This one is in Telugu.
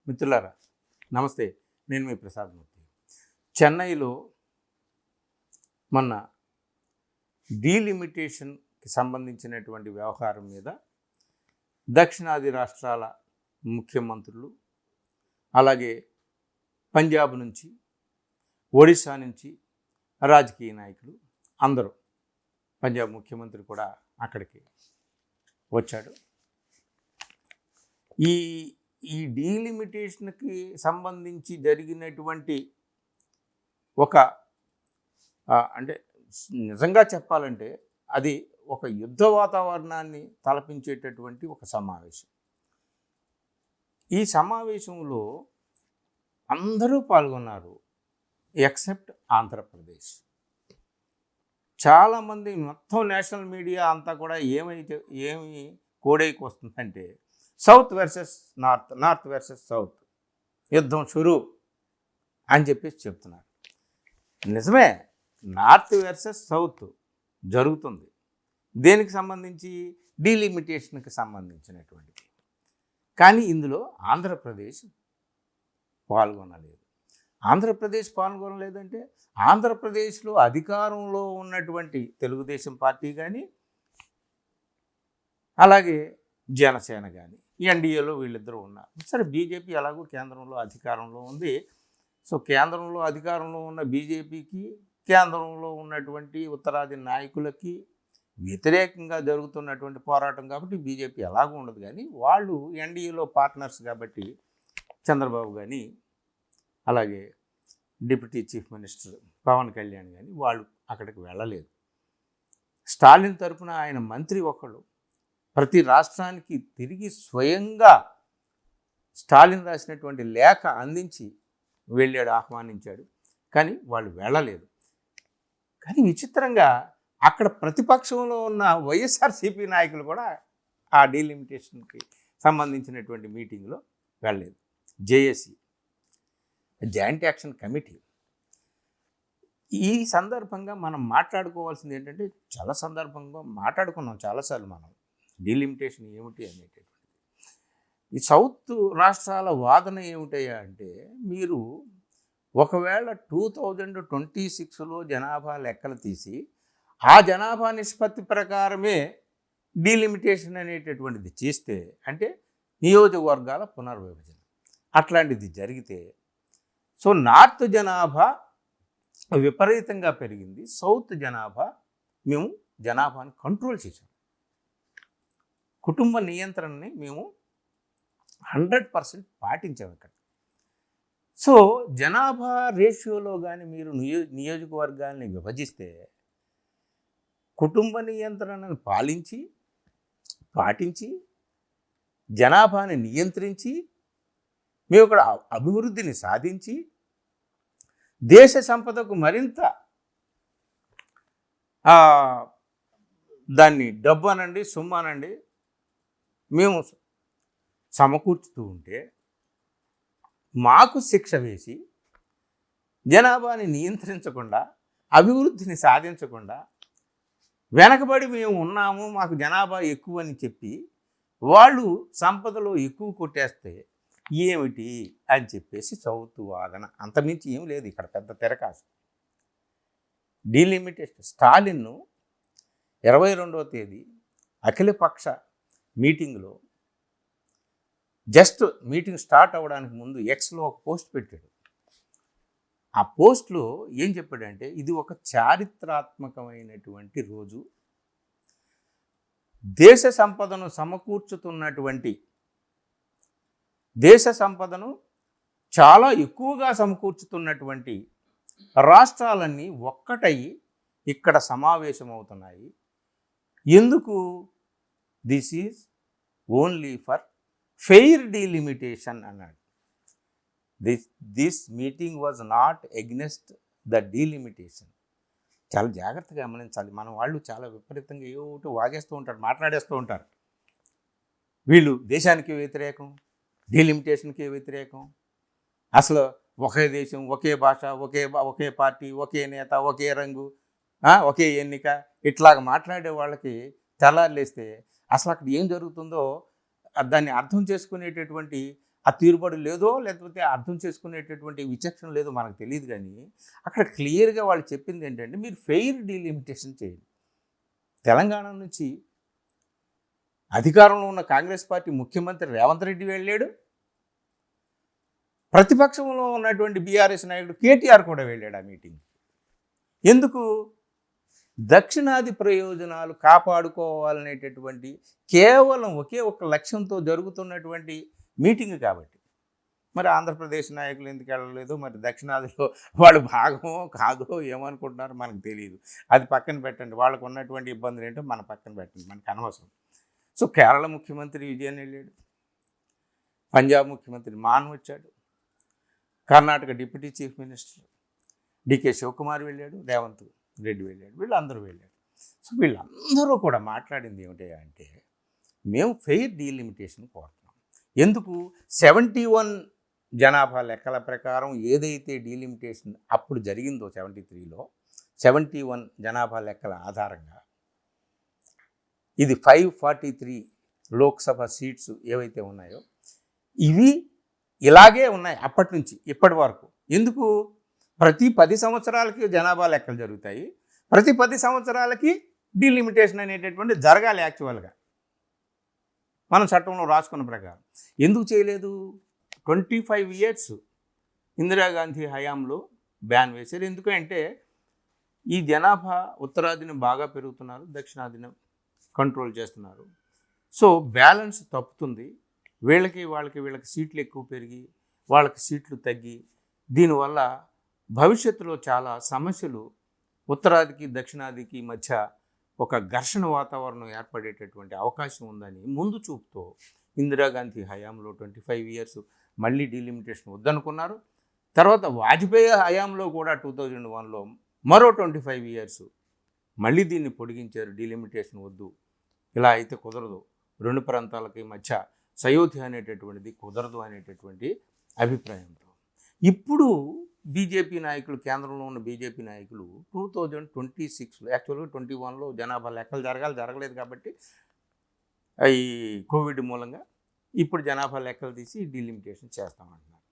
మిత్రులారా నమస్తే. నేను మీ ప్రసాద్ మూర్తి. చెన్నైలో మొన్న డీలిమిటేషన్కి సంబంధించినటువంటి వ్యవహారం మీద దక్షిణాది రాష్ట్రాల ముఖ్యమంత్రులు, అలాగే పంజాబ్ నుంచి, ఒడిశా నుంచి రాజకీయ నాయకులు అందరూ, పంజాబ్ ముఖ్యమంత్రి కూడా అక్కడికి వచ్చాడు. ఈ డీలిమిటేషన్కి సంబంధించి జరిగినటువంటి ఒక అంటే నిజంగా చెప్పాలంటే అది ఒక యుద్ధ వాతావరణాన్ని తలపించేటటువంటి ఒక సమావేశం. ఈ సమావేశంలో అందరూ పాల్గొన్నారు ఎక్సెప్ట్ ఆంధ్రప్రదేశ్. చాలామంది మొత్తం నేషనల్ మీడియా అంతా కూడా ఏమి కోడైకి వస్తుందంటే south versus north, north versus south, యుద్ధం షురు అని చెప్పేసి చెప్తున్నారు. నిజమే, నార్త్ వర్సెస్ సౌత్ జరుగుతుంది. దేనికి సంబంధించి? డీలిమిటేషన్కి సంబంధించినటువంటిది. కానీ ఇందులో ఆంధ్రప్రదేశ్ పాల్గొనలేదు. ఆంధ్రప్రదేశ్ పాల్గొనలేదంటే ఆంధ్రప్రదేశ్లో అధికారంలో ఉన్నటువంటి తెలుగుదేశం పార్టీ కానీ, అలాగే జనసేన కానీ, ఎన్డీఏలో వీళ్ళిద్దరూ ఉన్నారు. సరే, బీజేపీ ఎలాగో కేంద్రంలో అధికారంలో ఉంది. సో కేంద్రంలో అధికారంలో ఉన్న బీజేపీకి, కేంద్రంలో ఉన్నటువంటి ఉత్తరాది నాయకులకి వ్యతిరేకంగా జరుగుతున్నటువంటి పోరాటం కాబట్టి బీజేపీ ఎలాగూ ఉండదు. కానీ వాళ్ళు ఎన్డీఏలో పార్ట్నర్స్ కాబట్టి చంద్రబాబు కానీ, అలాగే deputy chief minister Pawan Kalyan కానీ వాళ్ళు అక్కడికి వెళ్ళలేదు. స్టాలిన్ తరఫున ఆయన మంత్రి ఒకళ్ళు ప్రతి రాష్ట్రానికి తిరిగి స్వయంగా స్టాలిన్ రాసినటువంటి లేఖ అందించి వెళ్ళాడు, ఆహ్వానించాడు. కానీ వాళ్ళు వెళ్ళలేదు. కానీ విచిత్రంగా అక్కడ ప్రతిపక్షంలో ఉన్న వైఎస్ఆర్సీపీ నాయకులు కూడా ఆ డీలిమిటేషన్కి సంబంధించినటువంటి మీటింగ్లో వెళ్ళలేదు. JAC, joint action committee. ఈ సందర్భంగా మనం మాట్లాడుకోవాల్సింది ఏంటంటే, చాలా సందర్భంగా మాట్లాడుకున్నాం చాలాసార్లు మనం డీలిమిటేషన్ ఏమిటి అనేటటువంటిది. ఈ సౌత్ రాష్ట్రాల వాదన ఏమిటయ్యా అంటే, మీరు ఒకవేళ 2026లో జనాభా లెక్కలు తీసి ఆ జనాభా నిష్పత్తి ప్రకారమే డీలిమిటేషన్ అనేటటువంటిది చేస్తే, అంటే నియోజకవర్గాల పునర్విభజన అట్లాంటిది జరిగితే, సో నార్త్ జనాభా విపరీతంగా పెరిగింది, సౌత్ జనాభా మేము జనాభాని కంట్రోల్ చేసాం, కుటుంబ నియంత్రణని మేము 100% పాటించాం ఇక్కడ. సో జనాభా రేషియోలో కానీ మీరు నియోజకవర్గాల్ని విభజిస్తే, కుటుంబ నియంత్రణను పాటించి జనాభాని నియంత్రించి మేము ఇక్కడ అభివృద్ధిని సాధించి దేశ సంపదకు మరింత దాన్ని డబ్బు అనండి, సొమ్ము అనండి, మేము సమకూర్చుతూ ఉంటే మాకు శిక్ష వేసి జనాభాని నియంత్రించకుండా, అభివృద్ధిని సాధించకుండా, వెనకబడి మేము ఉన్నాము, మాకు జనాభా ఎక్కువ అని చెప్పి వాళ్ళు సంపదలో ఎక్కువ కొట్టేస్తే ఏమిటి అని చెప్పేసి సౌత్ వాదన. అంతమించి ఏం లేదు ఇక్కడ, పెద్ద తెరకాసు. డీలిమిటేషన్ స్టాలిన్ 22వ తేదీ అఖిలపక్ష మీటింగ్లో, జస్ట్ మీటింగ్ స్టార్ట్ అవ్వడానికి ముందు ఎక్స్లో ఒక పోస్ట్ పెట్టాడు. ఆ పోస్ట్లో ఏం చెప్పాడంటే, ఇది ఒక చారిత్రాత్మకమైనటువంటి రోజు, దేశ సంపదను సమకూర్చుతున్నటువంటి, దేశ సంపదను చాలా ఎక్కువగా సమకూర్చుతున్నటువంటి రాష్ట్రాలన్నీ ఒక్కటై ఇక్కడ సమావేశమవుతున్నాయి. ఎందుకు? This is only for fair delimitation అన్నాడు. This meeting was not against the delimitation. చాలా జాగ్రత్తగా గమనించాలి. మన వాళ్ళు చాలా విపరీతంగా ఏమిటో వాగేస్తూ ఉంటారు, మాట్లాడేస్తూ ఉంటారు. వీళ్ళు దేశానికి వ్యతిరేకం, డీలిమిటేషన్కి వ్యతిరేకం, అసలు ఒకే దేశం, ఒకే భాష, ఒకే పార్టీ, ఒకే నేత, ఒకే రంగు, ఒకే ఎన్నిక, ఇట్లాగ మాట్లాడే వాళ్ళకి తెల్లారులేస్తే అసలు అక్కడ ఏం జరుగుతుందో దాన్ని అర్థం చేసుకునేటటువంటి ఆ తీరుబడి లేదో లేకపోతే అర్థం చేసుకునేటటువంటి విచక్షణ లేదో మనకు తెలియదు, కానీ అక్కడ క్లియర్గా వాళ్ళు చెప్పింది ఏంటంటే మీరు ఫెయిర్ డీలిమిటేషన్ చేయండి. తెలంగాణ నుంచి అధికారంలో ఉన్న కాంగ్రెస్ పార్టీ ముఖ్యమంత్రి రేవంత్ రెడ్డి వెళ్ళాడు, ప్రతిపక్షంలో ఉన్నటువంటి బీఆర్ఎస్ నాయకుడు కేటీఆర్ కూడా వెళ్ళాడు ఆ మీటింగ్. ఎందుకు? దక్షిణాది ప్రయోజనాలు కాపాడుకోవాలనేటటువంటి కేవలం ఒకే ఒక లక్ష్యంతో జరుగుతున్నటువంటి మీటింగ్ కాబట్టి. మరి ఆంధ్రప్రదేశ్ నాయకులు ఎందుకు వెళ్ళలేదు, మరి దక్షిణాదిలో వాళ్ళు భాగమో కాదో ఏమనుకుంటున్నారో మనకు తెలియదు. అది పక్కన పెట్టండి, వాళ్ళకు ఉన్నటువంటి ఇబ్బందులు ఏంటో మన పక్కన పెట్టండి, మనకు అనవసరం. సో కేరళ ముఖ్యమంత్రి విజయన్ వెళ్ళాడు, పంజాబ్ ముఖ్యమంత్రి మాన్ వచ్చాడు, Karnataka deputy chief minister DK Shivakumar వెళ్ళాడు, రేవంత్ రెడ్డి వెళ్ళాడు, వీళ్ళందరూ వెళ్ళాడు. సో వీళ్ళందరూ కూడా మాట్లాడింది ఏమిటి అంటే మేము ఫెయిర్ డీలిమిటేషన్ కోరుతున్నాం. ఎందుకు? 71 జనాభా లెక్కల ప్రకారం ఏదైతే డీలిమిటేషన్ అప్పుడు జరిగిందో 73లో 71 జనాభా లెక్కల ఆధారంగా ఇది 543 లోక్సభ సీట్స్ ఏవైతే ఉన్నాయో ఇవి ఇలాగే ఉన్నాయి అప్పటి నుంచి ఇప్పటి వరకు. ఎందుకు? ప్రతి 10 సంవత్సరాలకి జనాభా లెక్కలు జరుగుతాయి, ప్రతి 10 సంవత్సరాలకి డీలిమిటేషన్ అనేటటువంటి జరగాలి యాక్చువల్గా మనం చట్టంలో రాసుకున్న ప్రకారం. ఎందుకు చేయలేదు? 25 ఇయర్స్ ఇందిరాగాంధీ హయాంలో బ్యాన్ వేశారు. ఎందుకంటే ఈ జనాభా ఉత్తరాదిని బాగా పెరుగుతున్నారు, దక్షిణాదిని కంట్రోల్ చేస్తున్నారు. సో బ్యాలెన్స్ తప్పుతుంది, వీళ్ళకి సీట్లు ఎక్కువ పెరిగి వాళ్ళకి సీట్లు తగ్గి దీనివల్ల భవిష్యత్తులో చాలా సమస్యలు ఉత్తరాదికి దక్షిణాదికి మధ్య ఒక ఘర్షణ వాతావరణం ఏర్పడేటటువంటి అవకాశం ఉందని ముందు చూపుతో ఇందిరాగాంధీ హయాంలో 25 ఇయర్స్ మళ్ళీ డీలిమిటేషన్ వద్దనుకున్నారు. తర్వాత వాజ్పేయి హయాంలో కూడా 2001లో మరో 25 ఇయర్స్ మళ్ళీ దీన్ని పొడిగించారు, డీలిమిటేషన్ వద్దు, ఇలా అయితే కుదరదు, రెండు ప్రాంతాలకి మధ్య సయోధ్య అనేటటువంటిది కుదరదు అనేటటువంటి అభిప్రాయంతో ఇప్పుడు బీజేపీ నాయకులు, కేంద్రంలో ఉన్న బీజేపీ నాయకులు 2026లో యాక్చువల్గా 21లో జనాభా లెక్కలు జరగలేదు కాబట్టి ఈ కోవిడ్ మూలంగా ఇప్పుడు జనాభా లెక్కలు తీసి డీలిమిటేషన్ చేస్తామంటున్నారు.